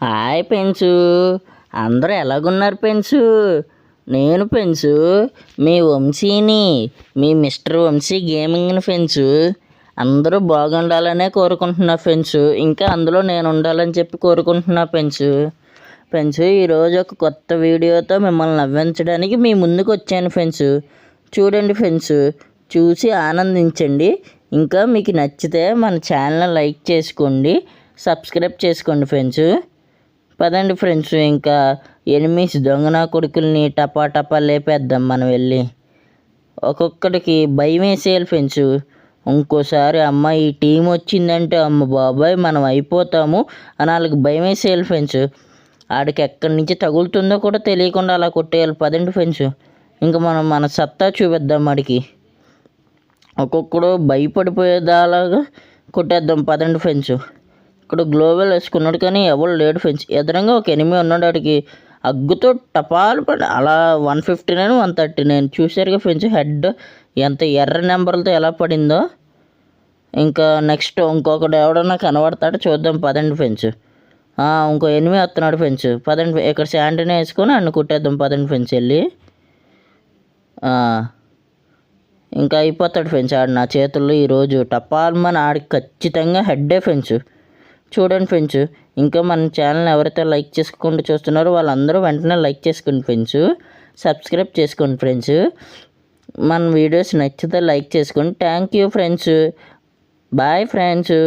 Hi పెంచు, అందరూ ఎలాగున్నారు పెంచు? నేను పెంచు మీ వంశీని, మీ మిస్టర్ వంశీ గేమింగ్ని పెంచు. అందరూ బాగుండాలనే కోరుకుంటున్నా పెంచు. ఇంకా అందులో నేను ఉండాలని చెప్పి కోరుకుంటున్నా పెంచు. పెంచు ఈరోజు ఒక కొత్త వీడియోతో మిమ్మల్ని నవ్వించడానికి మీ ముందుకు వచ్చాను పెంచు. చూడండి పెంచు, చూసి ఆనందించండి. ఇంకా మీకు నచ్చితే మన ఛానల్ని లైక్ చేసుకోండి, సబ్స్క్రైబ్ చేసుకోండి ఫ్రెండ్స్. పదండి ఫ్రెండ్స్, ఇంకా ఎనిమిస్ దొంగన కొడుకుల్ని టపా టపా లేపేద్దాం మనం వెళ్ళి. ఒక్కొక్కడికి భయం వేసేయాలి ఫ్రెండ్స్. ఇంకోసారి అమ్మ ఈ టీం వచ్చిందంటే అమ్మ బాబాయ్ మనం అయిపోతాము అని వాళ్ళకి భయం వేసేయాలి ఫ్రెండ్స్. ఆడికి ఎక్కడి నుంచి తగులుతుందో కూడా తెలియకుండా అలా కొట్టేయాలి. పదండి ఫ్రెండ్స్, ఇంకా మనం మన సత్తా చూపిద్దాం వాడికి. ఒక్కొక్కడు భయపడిపోయేదాలాగా కొట్టేద్దాం. పదండి ఫ్రెండ్స్, ఇక్కడ గ్లోబల్ వేసుకున్నాడు కానీ ఎవరు లేడు ఫ్రెండ్స్. ఎదురంగా ఒక ఎనిమిది ఉన్నాడు, ఆడికి అగ్గుతో టపాలు పడి అలా 159 139 చూసారుగా ఫ్రెండ్స్. హెడ్ ఎంత ఎర్ర నెంబర్లతో ఎలా పడిందో. ఇంకా నెక్స్ట్ ఇంకొకటి ఎవడన్నా కనబడతాడో చూద్దాం. పదండి ఫ్రెండ్స్, ఇంకో ఎనిమిది వస్తున్నాడు ఫ్రెండ్స్. పదండి, ఇక్కడ శాంటీని వేసుకొని అన్ని కుట్టేద్దాం. పదండి ఫ్రెండ్స్ వెళ్ళి. ఇంకా అయిపోతాడు ఫ్రెండ్స్ ఆడు నా చేతుల్లో ఈరోజు. టపాల్మని ఆడికి ఖచ్చితంగా హెడ్డే ఫ్రెండ్స్. చూడండి ఫ్రెండ్స్, ఇంకా మన ఛానల్ని ఎవరైతే లైక్ చేసుకుంటూ చూస్తున్నారో వాళ్ళందరూ వెంటనే లైక్ చేసుకోండి ఫ్రెండ్స్, సబ్స్క్రైబ్ చేసుకోండి ఫ్రెండ్స్. మన వీడియోస్ నచ్చితే లైక్ చేసుకోండి. Thank you friends, bye friends.